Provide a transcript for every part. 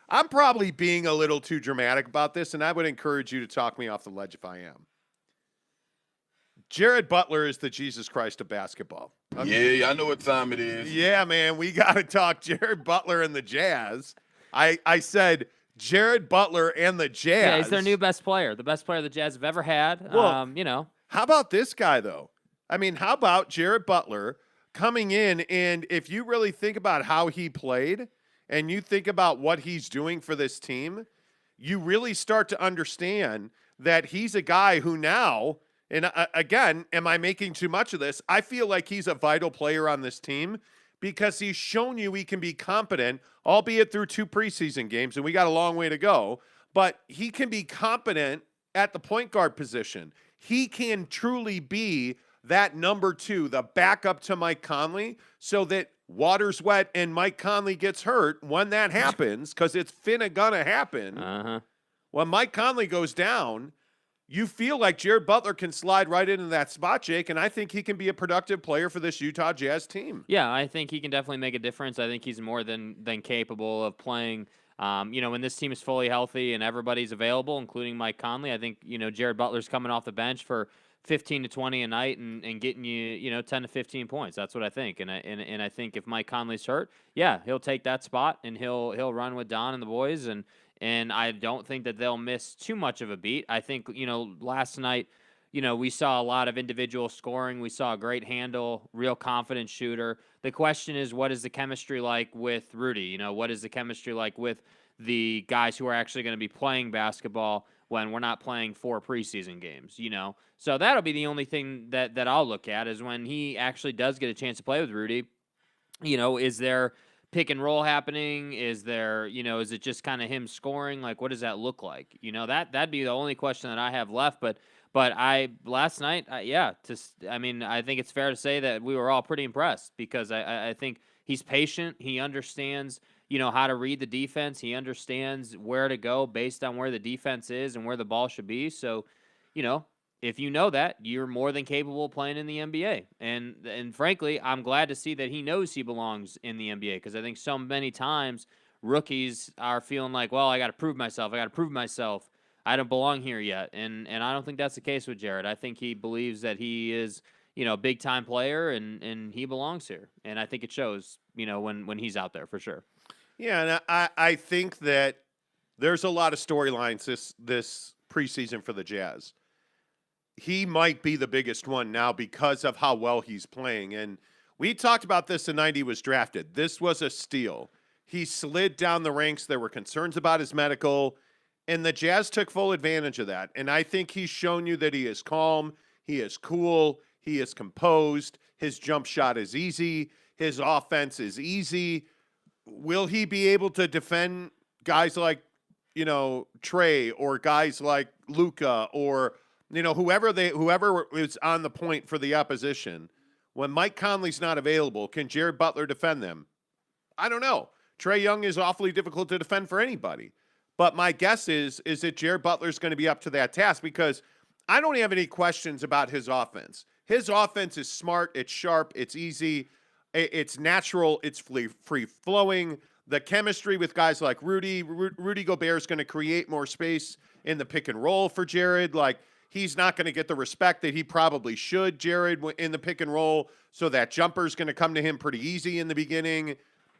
I'm probably being a little too dramatic about this, and I would encourage you to talk me off the ledge if I am. Jared Butler is the Jesus Christ of basketball. Yeah, I know what time it is. Yeah, man, we got to talk Jared Butler and the Jazz. I said Jared Butler and the Jazz. Yeah, he's their new best player, the best player the Jazz have ever had. Well, You know. How about this guy, though? I mean, how about Jared Butler coming in, and if you really think about how he played and you think about what he's doing for this team, you really start to understand that he's a guy who now, and again, am I making too much of this? I feel like he's a vital player on this team because he's shown you he can be competent, albeit through 2 preseason games, and we got a long way to go, but he can be competent at the point guard position. He can truly be that number 2, the backup to Mike Conley, so that water's wet and Mike Conley gets hurt when that happens, because it's finna gonna happen. When Mike Conley goes down, you feel like Jared Butler can slide right into that spot, Jake, and I think he can be a productive player for this Utah Jazz team. Yeah, I think he can definitely make a difference. I think he's more than capable of playing. When this team is fully healthy and everybody's available, including Mike Conley, I think, Jared Butler's coming off the bench for 15 to 20 a night and getting you, 10 to 15 points. That's what I think. And I think if Mike Conley's hurt, yeah, he'll take that spot and he'll run with Don and the boys. And I don't think that they'll miss too much of a beat. I think, last night, we saw a lot of individual scoring. We saw a great handle, real confident shooter. The question is, what is the chemistry like with Rudy? What is the chemistry like with the guys who are actually going to be playing basketball when we're not playing 4 preseason games, So that'll be the only thing that I'll look at is when he actually does get a chance to play with Rudy. Is there pick and roll happening? Is there, is it just kind of him scoring? Like, what does that look like? That'd be the only question that I have left. But last night, I think it's fair to say that we were all pretty impressed because I think he's patient. He understands, how to read the defense. He understands where to go based on where the defense is and where the ball should be. So, if you know that, you're more than capable of playing in the NBA. And frankly, I'm glad to see that he knows he belongs in the NBA because I think so many times rookies are feeling like, well, I got to prove myself. I don't belong here yet. And I don't think that's the case with Jared. I think he believes that he is, a big-time player and he belongs here. And I think it shows, when he's out there for sure. Yeah, and I think that there's a lot of storylines this preseason for the Jazz. He might be the biggest one now because of how well he's playing. And we talked about this the night he was drafted. This was a steal. He slid down the ranks. There were concerns about his medical, and the Jazz took full advantage of that. And I think he's shown you that he is calm, he is cool, he is composed, his jump shot is easy, his offense is easy. Will he be able to defend guys like, Trey or guys like Luka or whoever is on the point for the opposition? When Mike Conley's not available, can Jared Butler defend them? I don't know. Trae Young is awfully difficult to defend for anybody. But my guess is that Jared Butler's going to be up to that task because I don't have any questions about his offense. His offense is smart, it's sharp, it's easy, it's natural, it's free-flowing. The chemistry with guys like Rudy Gobert is going to create more space in the pick and roll for Jared. Like, he's not going to get the respect that he probably should, Jared, in the pick and roll, so that jumper's going to come to him pretty easy in the beginning.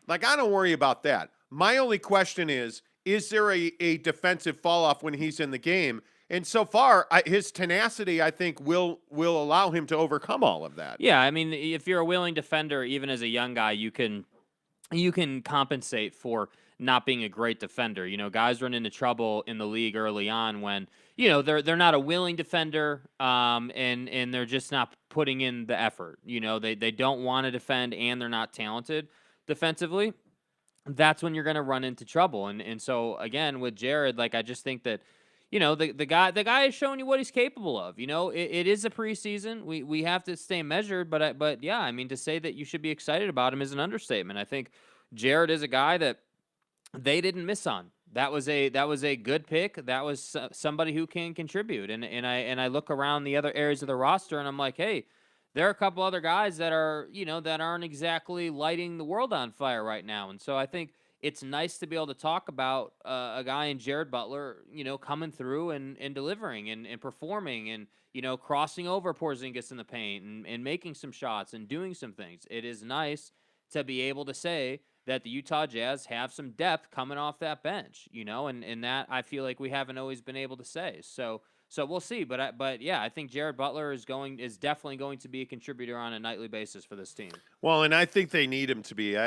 Like, I don't worry about that. My only question is there a defensive fall-off when he's in the game? And so far, his tenacity, I think, will allow him to overcome all of that. Yeah, I mean, if you're a willing defender, even as a young guy, you can compensate for not being a great defender. Guys run into trouble in the league early on when, they're not a willing defender, and they're just not putting in the effort. They don't want to defend and they're not talented defensively. That's when you're going to run into trouble. And so again, with Jared, like, I just think that, the guy is showing you what he's capable of. It is a preseason. We have to stay measured, but yeah, I mean, to say that you should be excited about him is an understatement. I think Jared is a guy that they didn't miss on. That was a good pick. That was somebody who can contribute. And I look around the other areas of the roster and I'm like, hey, there are a couple other guys that are, that aren't exactly lighting the world on fire right now. And so I think it's nice to be able to talk about a guy in Jared Butler, coming through and delivering and performing and, crossing over Porzingis in the paint and making some shots and doing some things. It is nice to be able to say that the Utah Jazz have some depth coming off that bench, and that I feel like we haven't always been able to say. So we'll see, but yeah, I think Jared Butler is definitely going to be a contributor on a nightly basis for this team. Well, and I think they need him to be.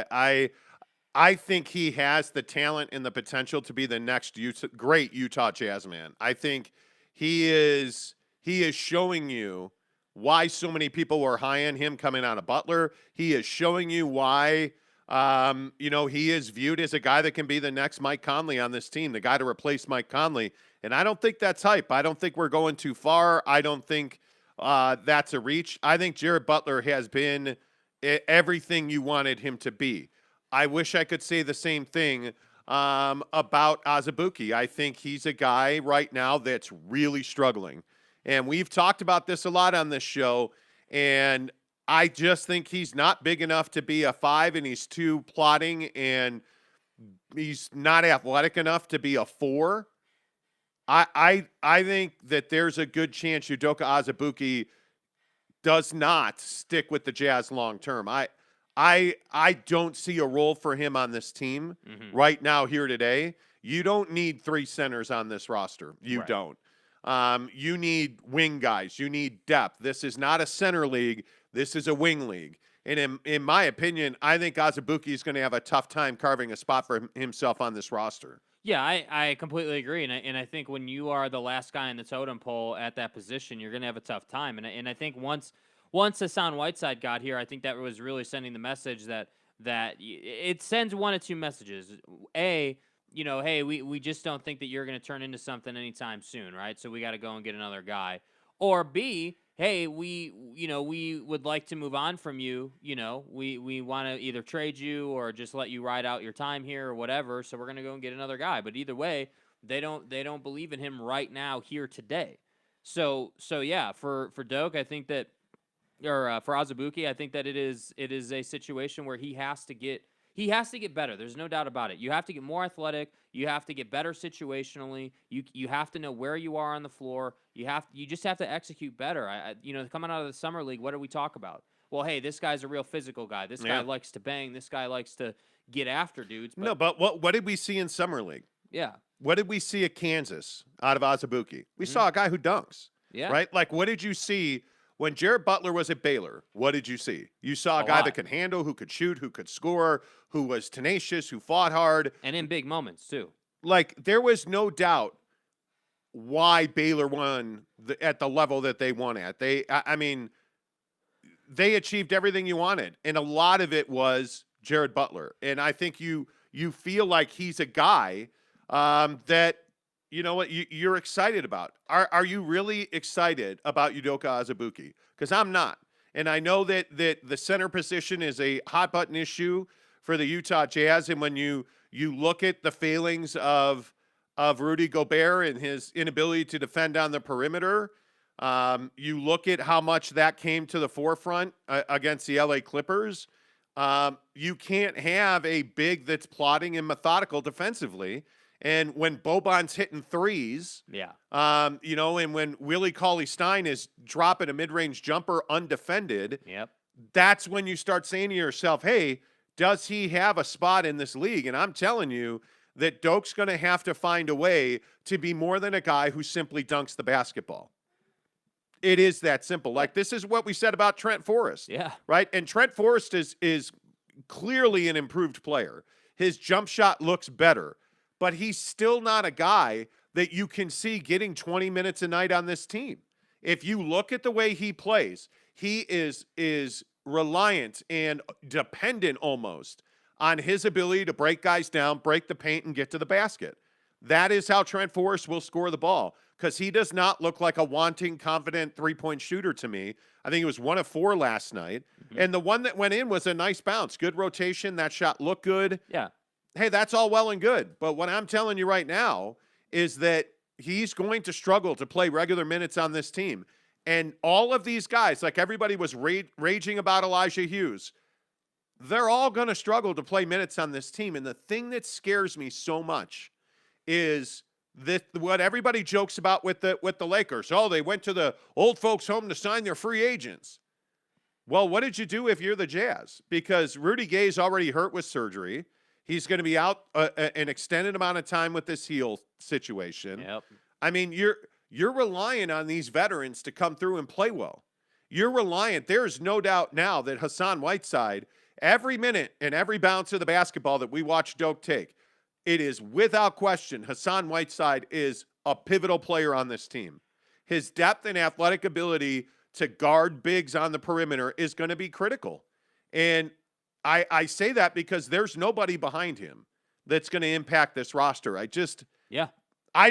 I think he has the talent and the potential to be the next great Utah Jazz man. I think he is showing you why so many people were high on him coming out of Butler. He is showing you why he is viewed as a guy that can be the next Mike Conley on this team, the guy to replace Mike Conley. And I don't think that's hype. I don't think we're going too far. I don't think that's a reach. I think Jared Butler has been everything you wanted him to be. I wish I could say the same thing about Azubuike. I think he's a guy right now that's really struggling. And we've talked about this a lot on this show. And I just think he's not big enough to be a 5, and he's too plodding, and he's not athletic enough to be a 4. I think that there's a good chance Udoka Azubuike does not stick with the Jazz long term. I don't see a role for him on this team right now here today. You don't need 3 centers on this roster. You don't. You need wing guys. You need depth. This is not a center league. This is a wing league. And in my opinion, I think Azubuike is going to have a tough time carving a spot for himself on this roster. Yeah, I completely agree, and I think when you are the last guy in the totem pole at that position, you're going to have a tough time. And I think once Hassan Whiteside got here, I think that was really sending the message that it sends one of two messages. A, hey, we just don't think that you're going to turn into something anytime soon, right? So we got to go and get another guy. Or B, hey, we would like to move on from you. We want to either trade you or just let you ride out your time here or whatever. So we're going to go and get another guy. But either way, they don't believe in him right now here today. So yeah, for Doak, I think that, or for Azubuike, I think that it is a situation where he has to get better. There's no doubt about it. You have to get more athletic. You have to get better situationally. You have to know where you are on the floor. You just have to execute better. Coming out of the summer league, what do we talk about? Well, hey, this guy's a real physical guy. This guy likes to bang. This guy likes to get after dudes. But what did we see in summer league? Yeah. What did we see at Kansas out of Azubuike? We saw a guy who dunks. Yeah. Right? Like, what did you see when Jared Butler was at Baylor? What did you see? You saw a guy that could handle, who could shoot, who could score, who was tenacious, who fought hard. And in big moments, too. Like, there was no doubt why Baylor won at the level that they won at. They achieved everything you wanted. And a lot of it was Jared Butler. And I think you feel like he's a guy that, you're excited about. Are you really excited about Udoka Azubuike? Because I'm not. And I know that the center position is a hot button issue for the Utah Jazz. And when you look at the failings of Rudy Gobert and his inability to defend on the perimeter, you look at how much that came to the forefront against the LA Clippers. You can't have a big that's plotting and methodical defensively. And when Boban's hitting threes, and when Willie Cauley-Stein is dropping a mid-range jumper undefended, that's when you start saying to yourself, hey, does he have a spot in this league? And I'm telling you that Doak's going to have to find a way to be more than a guy who simply dunks the basketball. It is that simple. Like, this is what we said about Trent Forrest. Yeah. Right? And Trent Forrest is clearly an improved player. His jump shot looks better. But he's still not a guy that you can see getting 20 minutes a night on this team. If you look at the way he plays, he is reliant and dependent almost on his ability to break guys down, break the paint, and get to the basket. That is how Trent Forrest will score the ball, because he does not look like a wanting, confident three-point shooter to me. I think it was 1 of 4 last night. And the one that went in was a nice bounce. Good rotation. That shot looked good. Yeah. Hey, that's all well and good. But what I'm telling you right now is that he's going to struggle to play regular minutes on this team. And all of these guys, like everybody was raging about Elijah Hughes. they're all going to struggle to play minutes on this team. And the thing that scares me so much is that what everybody jokes about with the Lakers. Oh, they went to the old folks' home to sign their free agents. Well, what did you do if you're the Jazz? Because Rudy Gay's already hurt with surgery. He's going to be out an extended amount of time with this heel situation. Yep. I mean, you're relying on these veterans to come through and play well. You're reliant. There's no doubt now that Hassan Whiteside, every minute and every bounce of the basketball that we watch Doak take, it is without question Hassan Whiteside is a pivotal player on this team. His depth and athletic ability to guard bigs on the perimeter is going to be critical. And I say that because there's nobody behind him that's going to impact this roster. I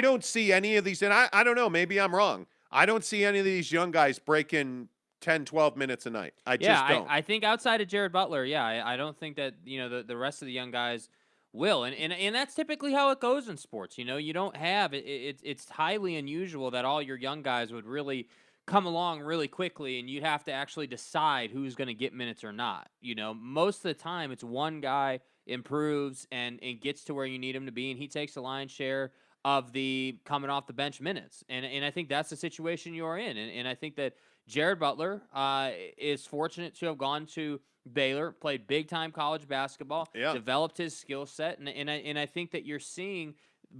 don't see any of these, and I don't know, maybe I'm wrong. I don't see any of these young guys breaking 10, 12 minutes a night. I just don't. I think outside of Jared Butler, I don't think that, the rest of the young guys will. And that's typically how it goes in sports. You don't have it's highly unusual that all your young guys would really come along really quickly and you'd have to actually decide who's going to get minutes or not. Most of the time it's one guy improves and gets to where you need him to be, and he takes the lion's share of the coming off the bench minutes. And I think that's the situation you're in. And I think that Jared Butler is fortunate to have gone to Baylor, played big-time college basketball, developed his skill set. And I think that you're seeing,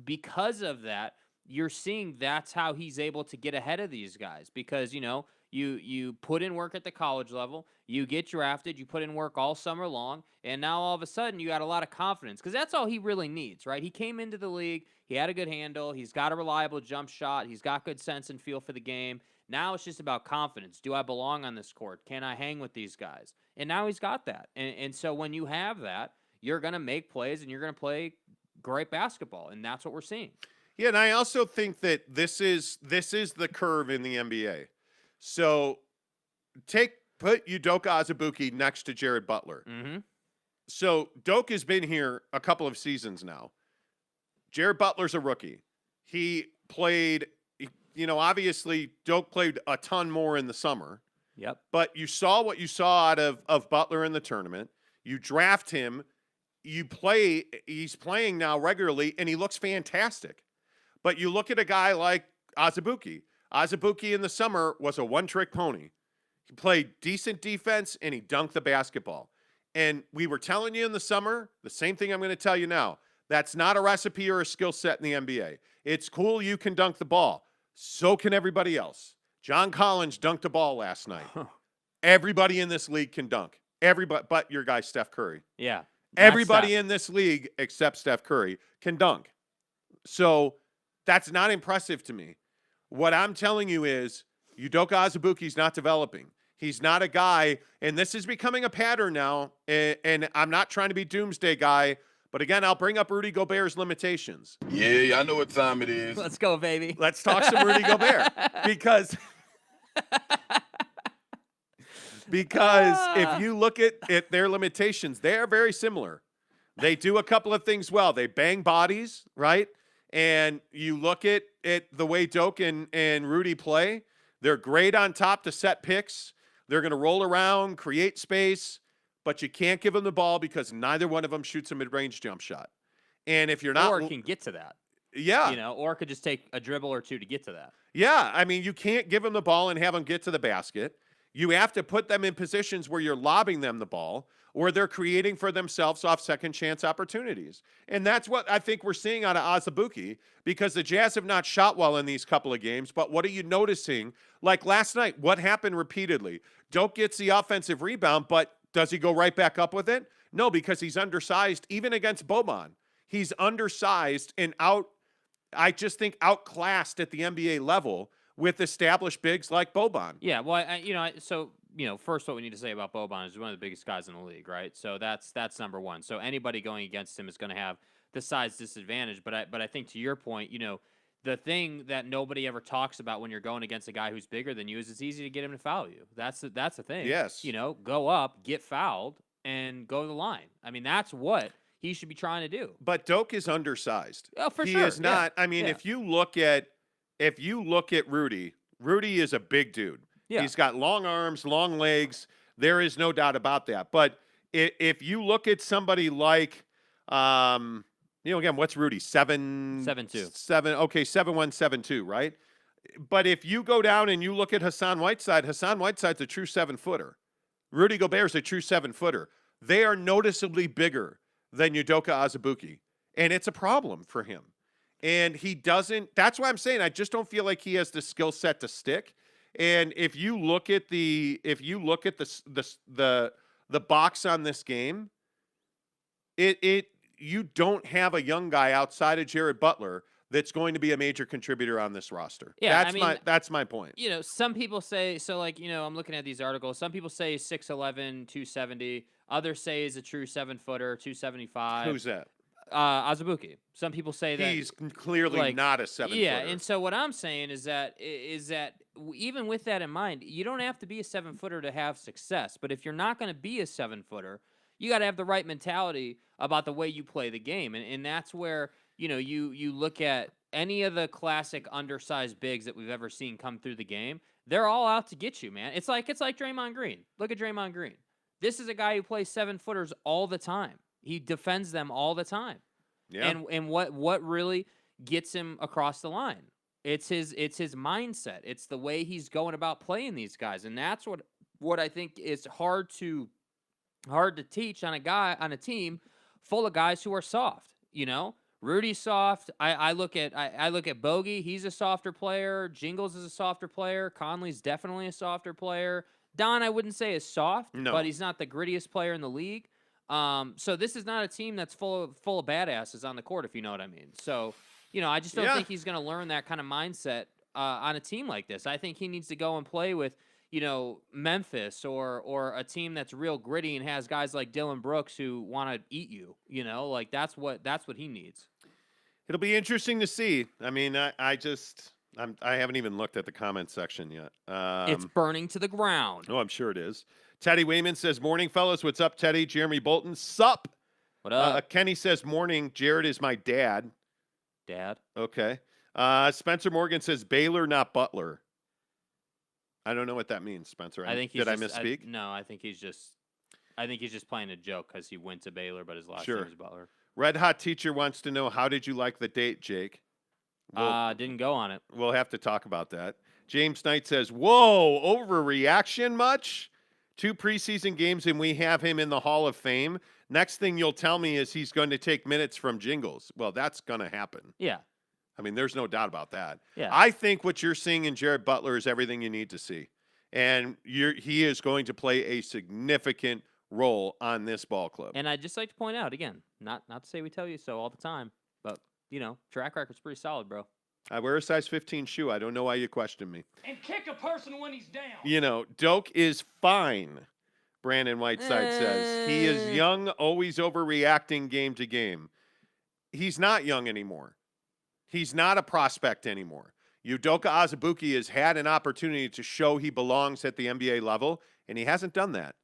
because of that, you're seeing that's how he's able to get ahead of these guys. Because, you put in work at the college level, you get drafted, you put in work all summer long, and now all of a sudden you got a lot of confidence. Because that's all he really needs, right? He came into the league, he had a good handle, he's got a reliable jump shot, he's got good sense and feel for the game. Now it's just about confidence. Do I belong on this court? Can I hang with these guys? And now he's got that. And so when you have that, you're going to make plays and you're going to play great basketball. And that's what we're seeing. Yeah, and I also think that this is the curve in the NBA. So put Udoka Azubuike next to Jared Butler. Mm-hmm. So Doak has been here a couple of seasons now. Jared Butler's a rookie. He played, obviously Doak played a ton more in the summer. Yep. But you saw what you saw out of Butler in the tournament. You draft him. He's playing now regularly, and he looks fantastic. But you look at a guy like Azubuike. Azubuike in the summer was a one-trick pony. He played decent defense, and he dunked the basketball. And we were telling you in the summer, the same thing I'm going to tell you now. That's not a recipe or a skill set in the NBA. It's cool you can dunk the ball. So can everybody else. John Collins dunked the ball last night. Everybody in this league can dunk. Everybody, but your guy Steph Curry. Yeah. Everybody in this league except Steph Curry can dunk. So that's not impressive to me. What I'm telling you is Udoka Azubuike's not developing. He's not a guy, and this is becoming a pattern now, and I'm not trying to be doomsday guy, but again, I'll bring up Rudy Gobert's limitations. Yeah, I know what time it is. Let's go, baby. Let's talk some Rudy Gobert. Because if you look at their limitations, they are very similar. They do a couple of things well. They bang bodies, right? And you look at the way Doak and Rudy play, they're great on top to set picks. They're going to roll around, create space, but you can't give them the ball because neither one of them shoots a mid-range jump shot. And if you're not... Or can get to that. Yeah. Or could just take a dribble or two to get to that. Yeah. I mean, you can't give them the ball and have them get to the basket. You have to put them in positions where you're lobbing them the ball or they're creating for themselves off second chance opportunities. And that's what I think we're seeing out of Azubuike, because the Jazz have not shot well in these couple of games. But what are you noticing? Like last night, what happened repeatedly? Doak gets the offensive rebound, but does he go right back up with it? No, because he's undersized, even against Boban. He's undersized and I just think outclassed at the NBA level with established bigs like Boban. Yeah, well, first what we need to say about Boban is one of the biggest guys in the league, right? So that's number one. So anybody going against him is going to have the size disadvantage. But I think to your point, the thing that nobody ever talks about when you're going against a guy who's bigger than you is it's easy to get him to foul you. That's the thing. Yes. Go up, get fouled, and go to the line. I mean, that's what he should be trying to do. But Doak is undersized. Oh, for sure. He is not. Yeah. I mean, if you look at Rudy is a big dude. Yeah. He's got long arms, long legs. There is no doubt about that. But if you look at somebody like, again, what's Rudy? 7-2. 7. Okay, 7-1, 7-2, right? But if you go down and you look at Hassan Whiteside's a true 7-footer. Rudy Gobert's a true 7-footer. They are noticeably bigger than Udoka Azubuike, and it's a problem for him. And he doesn't. That's why I'm saying I just don't feel like he has the skill set to stick. And if you look at the box on this game, you don't have a young guy outside of Jared Butler that's going to be a major contributor on this roster. Yeah, that's my point. Some people say I'm looking at these articles. Some people say 6'11", 270. Others say he's a true 7-footer, 275. Who's that? Azubuike. Some people say that he's clearly not a 7-footer. Yeah, and so what I'm saying is that even with that in mind, you don't have to be a 7-footer to have success. But if you're not going to be a 7-footer, you got to have the right mentality about the way you play the game, and that's where you look at any of the classic undersized bigs that we've ever seen come through the game. They're all out to get you, man. It's like Draymond Green. Look at Draymond Green. This is a guy who plays 7-footers all the time. He defends them all the time. Yeah. And what really gets him across the line? It's his mindset. It's the way he's going about playing these guys. And that's what I think is hard to teach on a team full of guys who are soft. Rudy's soft. I look at Bogey, he's a softer player. Jingles is a softer player. Conley's definitely a softer player. Don, I wouldn't say is soft, but he's not the grittiest player in the league. So this is not a team that's full of badasses on the court, if you know what I mean. So, I just don't think he's going to learn that kind of mindset on a team like this. I think he needs to go and play with, Memphis or a team that's real gritty and has guys like Dylan Brooks who want to eat you. That's what he needs. It'll be interesting to see. I mean, I haven't even looked at the comment section yet. It's burning to the ground. Oh, I'm sure it is. Teddy Wayman says, morning, fellas. What's up, Teddy? Jeremy Bolton, sup? What up? Kenny says, morning. Jared is my dad. Dad? Okay. Spencer Morgan says, Baylor, not Butler. I don't know what that means, Spencer. Did I misspeak? No, I think he's just playing a joke because he went to Baylor, but his last Sure. name is Butler. Red Hot Teacher wants to know, how did you like the date, Jake? Didn't go on it. We'll have to talk about that. James Knight says, whoa, overreaction much? 2 preseason games and we have him in the Hall of Fame. Next thing you'll tell me is he's going to take minutes from Jingles. Well, that's going to happen. Yeah. I mean, there's no doubt about that. Yeah. I think what you're seeing in Jared Butler is everything you need to see. And he is going to play a significant role on this ball club. And I'd just like to point out, again, not to say we tell you so all the time, but, track record's pretty solid, bro. I wear a size 15 shoe. I don't know why you question me. And kick a person when he's down. Doak is fine, Brandon Whiteside says. He is young, always overreacting game to game. He's not young anymore. He's not a prospect anymore. Udoka Azubuike has had an opportunity to show he belongs at the NBA level, and he hasn't done that.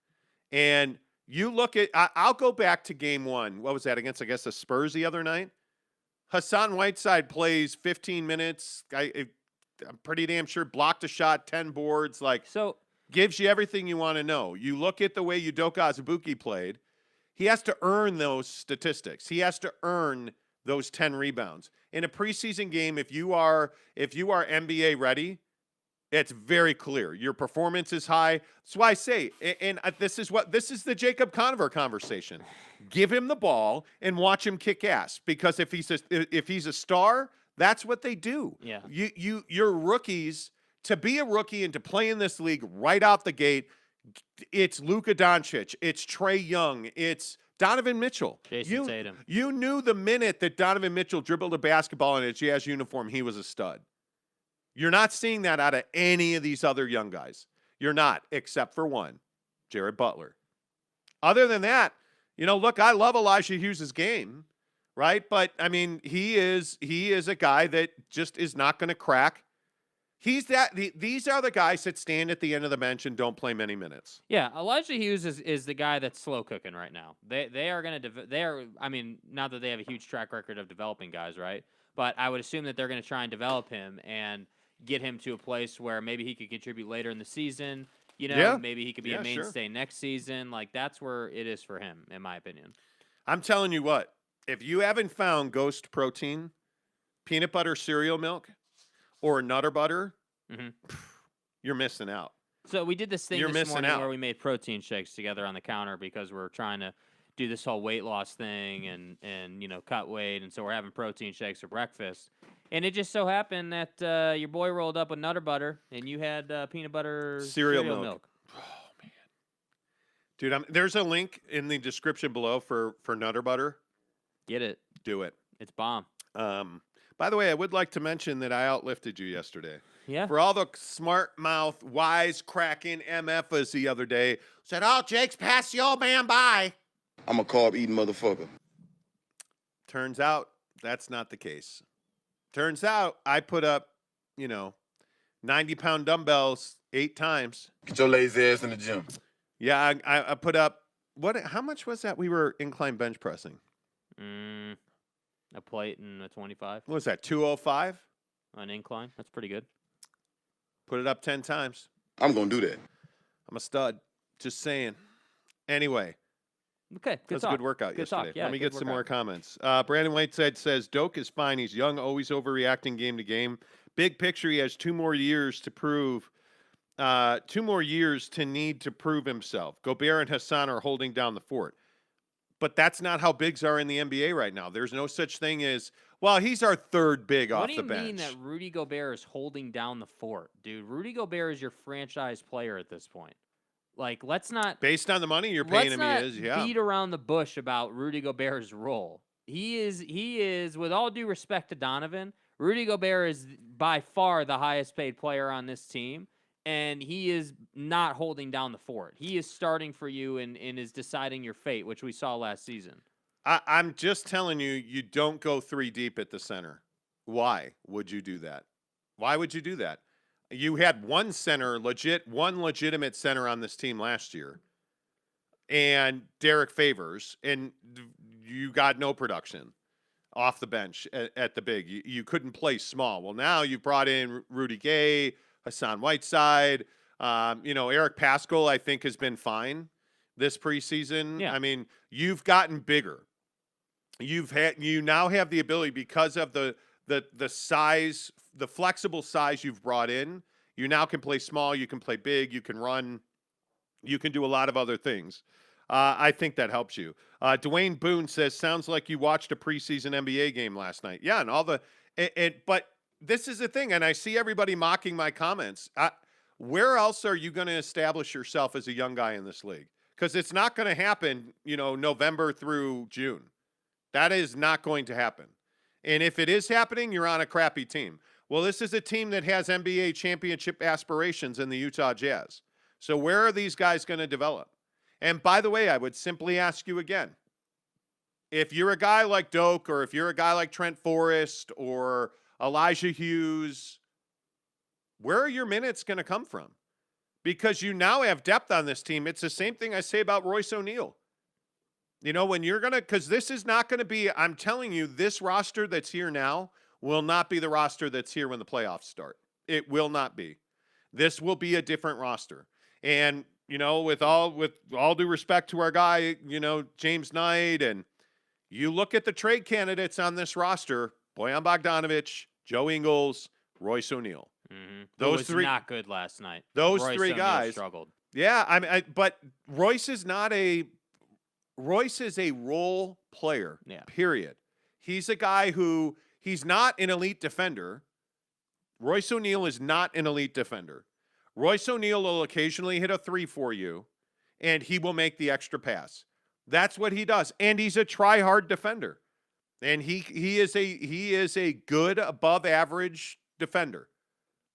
And you look at, I'll go back to game 1. What was that against, I guess, the Spurs the other night? Hassan Whiteside plays 15 minutes. I'm pretty damn sure blocked a shot, 10 boards. Gives you everything you want to know. You look at the way Udoka Azubuike played. He has to earn those statistics. He has to earn those 10 rebounds. In a preseason game, if you are NBA ready, it's very clear. Your performance is high. That's why I say, and this is the Jacob Conover conversation. Give him the ball and watch him kick ass. Because if he's a star, that's what they do. Yeah. You're rookies. To be a rookie and to play in this league right out the gate, it's Luka Doncic, it's Trae Young, it's Donovan Mitchell. Jason Tatum. You knew the minute that Donovan Mitchell dribbled a basketball in a Jazz uniform, he was a stud. You're not seeing that out of any of these other young guys. You're not, except for one, Jared Butler. Other than that, look, I love Elijah Hughes' game, right? But, I mean, he is a guy that just is not going to crack. These are the guys that stand at the end of the bench and don't play many minutes. Yeah, Elijah Hughes is the guy that's slow cooking right now. They are going to not that they have a huge track record of developing guys, right? But I would assume that they're going to try and develop him and get him to a place where maybe he could contribute later in the season, Yeah. maybe he could be Yeah, a sure. mainstay next season. Like, that's where it is for him, in my opinion. I'm telling you what, if you haven't found Ghost Protein, peanut butter cereal milk, or Nutter Butter, you're missing out. So we did this thing You're this missing morning out. where we made protein shakes together on the counter because we're trying to do this whole weight loss thing and cut weight, and so we're having protein shakes for breakfast. And it just so happened that your boy rolled up with Nutter Butter, and you had peanut butter Cereal milk. Oh, man. Dude, there's a link in the description below for Nutter Butter. Get it. Do it. It's bomb. By the way, I would like to mention that I outlifted you yesterday. Yeah. For all the smart mouth, wise cracking MFers the other day, said, "Oh, Jake's passed the old man by." I'm a carb-eating motherfucker. Turns out that's not the case. Turns out I put up, 90-pound dumbbells 8 times. Get your lazy ass in the gym. Yeah, I put up, how much was that we were incline bench pressing? A plate and a 25. What was that, 205? An incline. That's pretty good. Put it up 10 times. I'm going to do that. I'm a stud. Just saying. Anyway. Okay, good That's talk. a good workout Good yesterday. talk. Yeah, Let me good get some more workout. comments. Brandon Whiteside says, Doak is fine. He's young, always overreacting game to game. Big picture, he has 2 more years to prove, 2 more years to need to prove himself. Gobert and Hassan are holding down the fort. But that's not how bigs are in the NBA right now. There's no such thing as, well, he's our 3rd big off the bench. What do you mean that Rudy Gobert is holding down the fort? Dude, Rudy Gobert is your franchise player at this point. Like, let's not... Based on the money you're paying him, Let's he is, not beat around the bush about Rudy Gobert's role. He is, with all due respect to Donovan, Rudy Gobert is by far the highest paid player on this team, and he is not holding down the fort. He is starting for you and is deciding your fate, which we saw last season. I'm just telling you, you don't go 3 deep at the center. Why would you do that? Why would you do that? You had one legitimate center on this team last year, and Derek Favors, and you got no production off the bench at the big. You couldn't play small. Well, now you brought in Rudy Gay, Hassan Whiteside. Eric Paschall, I think, has been fine this preseason. Yeah. I mean, you've gotten bigger. You now have the ability, because of the size, the flexible size you've brought in. You now can play small, you can play big, you can run, you can do a lot of other things. I think that helps you. Dwayne Boone says, sounds like you watched a preseason NBA game last night. Yeah, and but this is the thing, and I see everybody mocking my comments. Where else are you going to establish yourself as a young guy in this league? Because it's not going to happen, November through June. That is not going to happen. And if it is happening, you're on a crappy team. Well, this is a team that has NBA championship aspirations in the Utah Jazz. So where are these guys going to develop? And by the way, I would simply ask you again, if you're a guy like Doak, or if you're a guy like Trent Forrest or Elijah Hughes, where are your minutes going to come from? Because you now have depth on this team. It's the same thing I say about Royce O'Neal. When you're going to, because this is not going to be, I'm telling you, this roster that's here now will not be the roster that's here when the playoffs start. It will not be. This will be a different roster. And, with all due respect to our guy, James Knight, and you look at the trade candidates on this roster, Bojan Bogdanović, Joe Ingles, Royce O'Neal. Mm-hmm. Those was 3 not good last night. Those Royce 3 O'Neal guys struggled. Yeah, but Royce is a role player. Yeah. Period. He's a guy who, he's not an elite defender. Royce O'Neal is not an elite defender. Royce O'Neal will occasionally hit a 3 for you, and he will make the extra pass. That's what he does. And he's a try-hard defender. And he is a good, above average defender.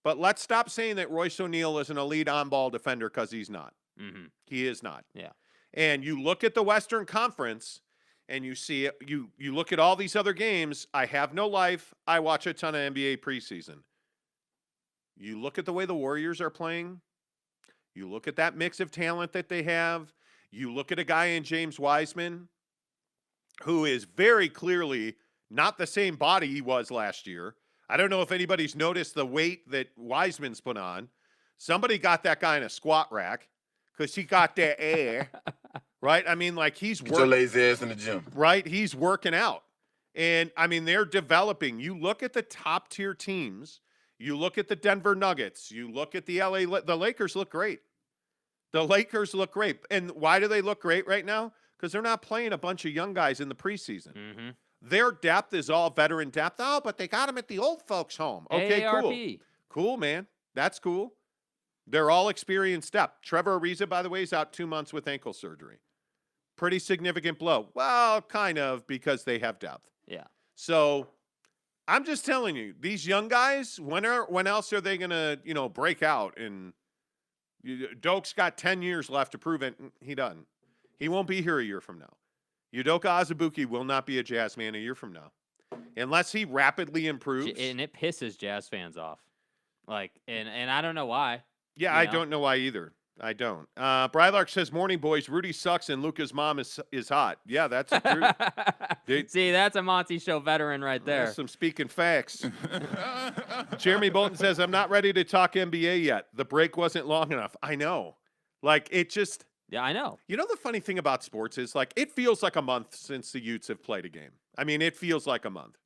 But let's stop saying that Royce O'Neal is an elite on-ball defender, because he's not. Mm-hmm. He is not. Yeah. And you look at the Western Conference, and you see it, you look at all these other games. I have no life. I watch a ton of NBA preseason. You look at the way the Warriors are playing. You look at that mix of talent that they have. You look at a guy in James Wiseman, who is very clearly not the same body he was last year. I don't know if anybody's noticed the weight that Wiseman's put on. Somebody got that guy in a squat rack because he got that air, right? I mean, like he's Get your lazy ass in the gym. right? He's working out. And, I mean, they're developing. You look at the top-tier teams. You look at the Denver Nuggets. You look at the the Lakers look great. The Lakers look great. And why do they look great right now? Because they're not playing a bunch of young guys in the preseason. Mm-hmm. Their depth is all veteran depth. Oh, but they got them at the old folks' home. Okay, AARP. cool. Cool, man. That's cool. They're all experienced depth. Trevor Ariza, by the way, is out 2 months with ankle surgery. Pretty significant blow. Well, kind of, because they have depth. Yeah. So I'm just telling you, these young guys, when else are they going to, break out? And Doke's got 10 years left to prove it. He doesn't. He won't be here a year from now. Udoka Azubuike will not be a Jazz man a year from now. Unless he rapidly improves. And it pisses Jazz fans off. Like, and I don't know why. Yeah, I don't know why either. I don't. Brylark says, morning, boys. Rudy sucks and Luca's mom is hot. Yeah, that's the truth. See, that's a Monty Show veteran right there. Some speaking facts. Jeremy Bolton says, I'm not ready to talk NBA yet. The break wasn't long enough. I know. Like, it just... Yeah, I know. You know, the funny thing about sports is, like, it feels like a month since the Utes have played a game. I mean, it feels like a month.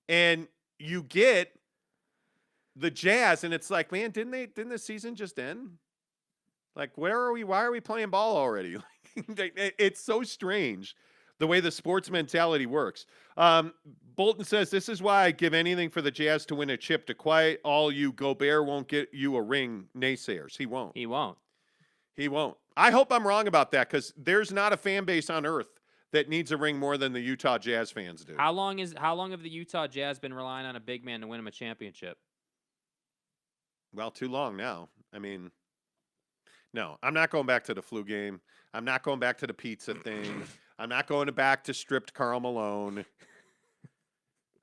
And you get the Jazz, and it's like, man, didn't the season just end? Like, where are we? Why are we playing ball already? It's so strange the way the sports mentality works. Bolton says, this is why I give anything for the Jazz to win a chip to quiet all you Gobert won't get you a ring naysayers. He won't. He won't. He won't. I hope I'm wrong about that because there's not a fan base on earth that needs a ring more than the Utah Jazz fans do. How long have the Utah Jazz been relying on a big man to win them a championship? Well, too long now. I mean, no, I'm not going back to the flu game. I'm not going back to the pizza thing. I'm not going back to stripped Karl Malone.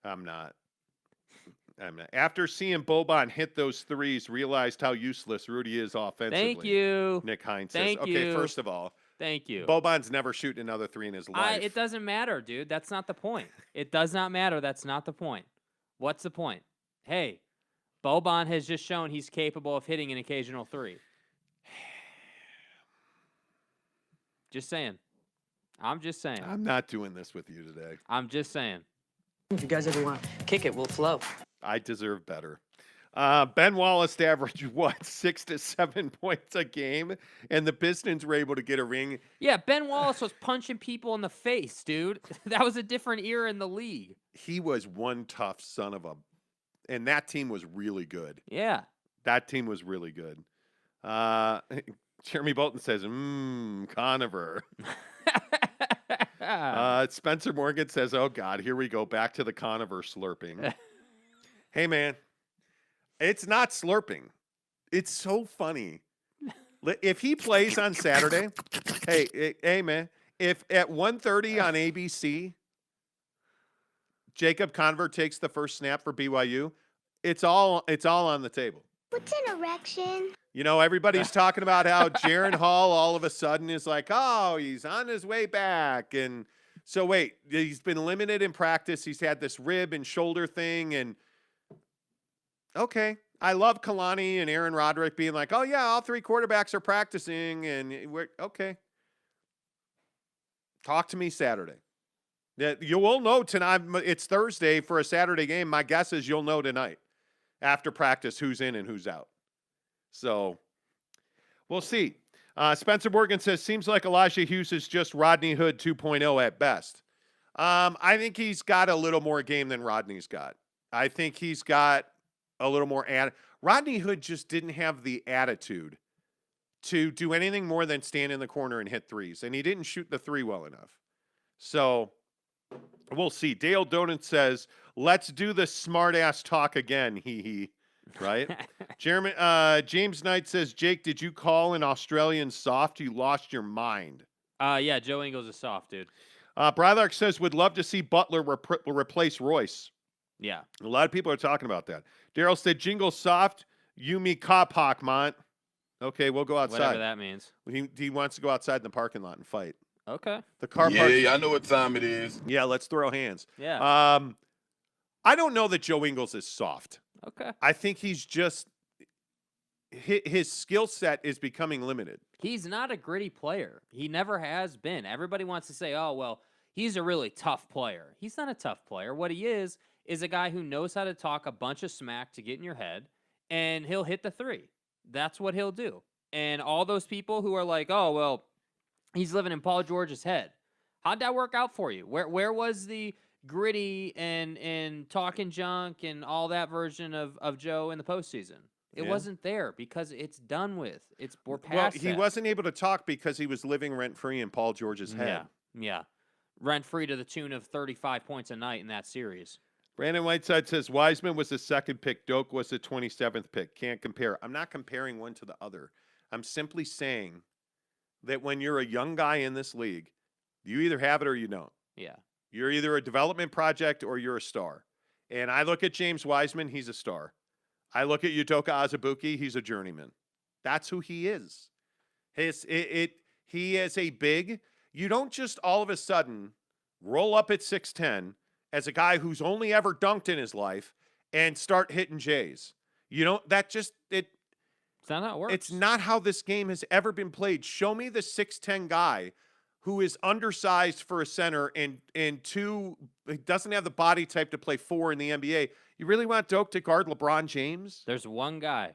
I'm not. After seeing Boban hit those threes, realized how useless Rudy is offensively. Thank you. Nick Hines says. Okay, first of all. Thank you. Boban's never shooting another three in his life. It doesn't matter, dude. That's not the point. It does not matter. That's not the point. What's the point? Hey, Boban has just shown he's capable of hitting an occasional three. Just saying. I'm just saying. I'm not doing this with you today. I'm just saying. If you guys ever want to kick it, we'll flow. I deserve better. Ben Wallace averaged, 6 to 7 points a game, and the Pistons were able to get a ring. Yeah, Ben Wallace was punching people in the face, dude. That was a different era in the league. He was one tough son of a... And that team was really good. Yeah. That team was really good. Jeremy Bolton says, Conover. Spencer Morgan says, oh, God, here we go. Back to the Conover slurping. Hey, man, it's not slurping. It's so funny. If he plays on Saturday, hey, man, if at 1:30 on ABC, Jacob Conover takes the first snap for BYU, it's all on the table. What's an erection? You know, everybody's talking about how Jaren Hall all of a sudden is like, oh, he's on his way back. And so, wait, he's been limited in practice. He's had this rib and shoulder thing. And, okay, I love Kalani and Aaron Roderick being like, oh, yeah, all three quarterbacks are practicing. And we're okay. Talk to me Saturday. You will know tonight. It's Thursday for a Saturday game. My guess is you'll know tonight after practice who's in and who's out. So we'll see. Spencer Morgan says, seems like Elijah Hughes is just Rodney Hood 2.0 at best. I think he's got a little more game than Rodney's got. I think he's got a little more. Rodney Hood just didn't have the attitude to do anything more than stand in the corner and hit threes. And he didn't shoot the three well enough. So we'll see. Dale Donut says, let's do the smart ass talk again. He. Right? James Knight says, Jake, did you call an Australian soft? You lost your mind. Yeah, Joe Ingles is soft, dude. Brylark says, would love to see Butler replace Royce. Yeah. A lot of people are talking about that. Daryl said, Jingle soft, Yumi Kapak, Mont. Okay, we'll go outside. Whatever that means. He wants to go outside in the parking lot and fight. Okay. The car park. Yeah, I know what time it is. Yeah, let's throw hands. Yeah. I don't know that Joe Ingles is soft. Okay. I think he's just his skill set is becoming limited. He's not a gritty player. He never has been. Everybody wants to say, oh, well, he's a really tough player. He's not a tough player. What he is a guy who knows how to talk a bunch of smack to get in your head, and he'll hit the three. That's what he'll do. And all those people who are like, oh, well, he's living in Paul George's head. How'd that work out for you? Where was the gritty and talking junk and all that version of Joe in the postseason? It wasn't there because it's done with. We're past Well, he wasn't able to talk because he was living rent-free in Paul George's head. Yeah. Rent-free to the tune of 35 points a night in that series. Brandon Whiteside says Wiseman was the second pick. Doak was the 27th pick. Can't compare. I'm not comparing one to the other. I'm simply saying that when you're a young guy in this league, you either have it or you don't. Yeah. You're either a development project or you're a star. And I look at James Wiseman, he's a star. I look at Udoka Azubuike, he's a journeyman. That's who he is. He is a big, you don't just all of a sudden roll up at 6'10" as a guy who's only ever dunked in his life and start hitting J's. You know, it's not how it works. It's not how this game has ever been played. Show me the 6'10" guy who is undersized for a center and two, doesn't have the body type to play 4 in the NBA. You really want Doak to guard LeBron James? There's one guy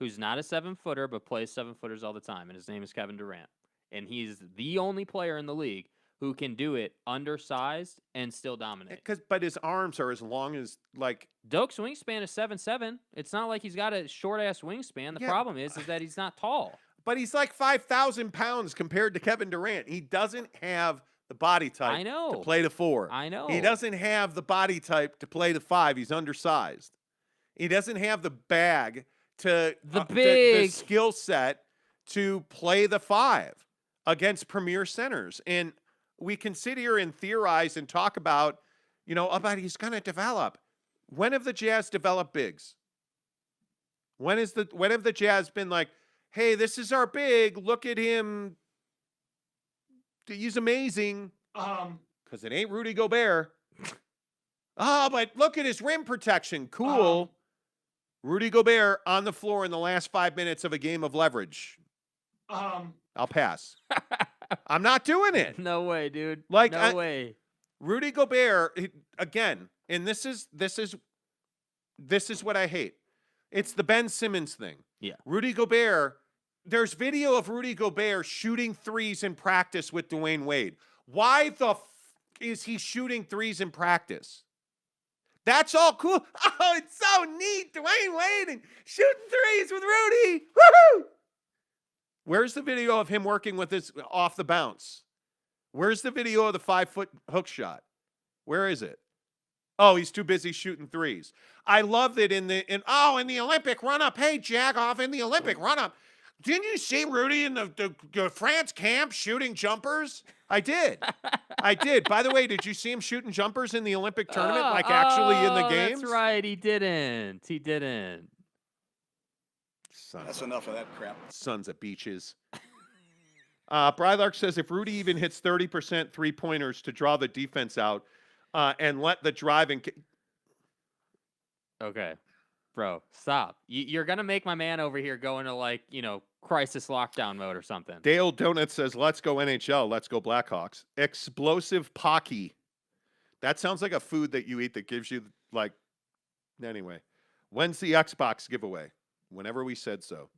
who's not a 7-footer but plays 7-footers all the time, and his name is Kevin Durant. And he's the only player in the league who can do it undersized and still dominate. But his arms are as long as, like... Doak's wingspan is 7'7". It's not like he's got a short-ass wingspan. The problem is that he's not tall. But he's like 5,000 pounds compared to Kevin Durant. He doesn't have the body type to play the 4. I know. He doesn't have the body type to play the 5. He's undersized. He doesn't have the bag to... the skill set to play the 5 against premier centers. And we can sit here and theorize and talk about, about he's going to develop. When have the Jazz developed bigs? When have the Jazz been like, hey, this is our big, look at him, he's amazing. Because it ain't Rudy Gobert. But look at his rim protection. Cool. Rudy Gobert on the floor in the last 5 minutes of a game of leverage. I'll pass. I'm not doing it. No way, dude. No way. Rudy Gobert, again, and this is what I hate. It's the Ben Simmons thing. Yeah. Rudy Gobert, there's video of Rudy Gobert shooting threes in practice with Dwayne Wade. Why the is he shooting threes in practice? That's all cool. Oh, it's so neat. Dwayne Wade and shooting threes with Rudy. Woohoo! Where's the video of him working with his off the bounce? Where's the video of the 5-foot hook shot? Where is it? Oh, he's too busy shooting threes. I love that in the Olympic run-up. Hey, Jagoff, in the Olympic run-up. Didn't you see Rudy in the France camp shooting jumpers? I did. I did. By the way, did you see him shooting jumpers in the Olympic tournament, actually in the games? That's right. He didn't. That's enough of that crap. Sons of beaches. Brylark says if Rudy even hits 30% three-pointers to draw the defense out and let the driving... Okay. Bro, stop. You're going to make my man over here go into, crisis lockdown mode or something. Dale Donut says, let's go NHL. Let's go Blackhawks. Explosive Pocky. That sounds like a food that you eat that gives you, anyway. When's the Xbox giveaway? Whenever we said so.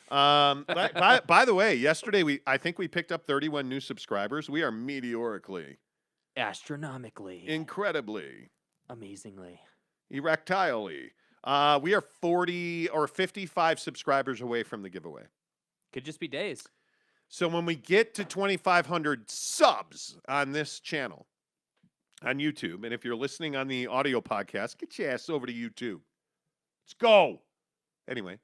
By the way, yesterday, I think we picked up 31 new subscribers. We are meteorically. Astronomically. Incredibly. Amazingly. Erectilely. We are 40 or 55 subscribers away from the giveaway. Could just be days. So when we get to 2,500 subs on this channel, on YouTube, and if you're listening on the audio podcast, get your ass over to YouTube. Let's go. Anyway,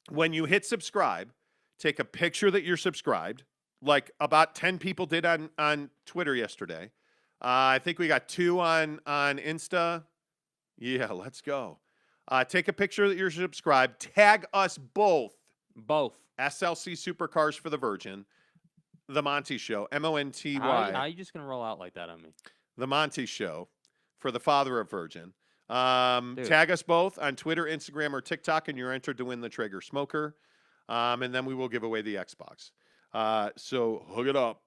when you hit subscribe, take a picture that you're subscribed, like about 10 people did on Twitter yesterday. I think we got 2 on Insta. Yeah, let's go. Take a picture that you're subscribed. Tag us both. SLC Supercars for the Virgin. The Monty Show. MONTY. How are you just going to roll out like that on me? The Monty Show for the Father of Virgin. Tag us both on Twitter, Instagram, or TikTok, and you're entered to win the Traeger Smoker. And then we will give away the Xbox. So hook it up.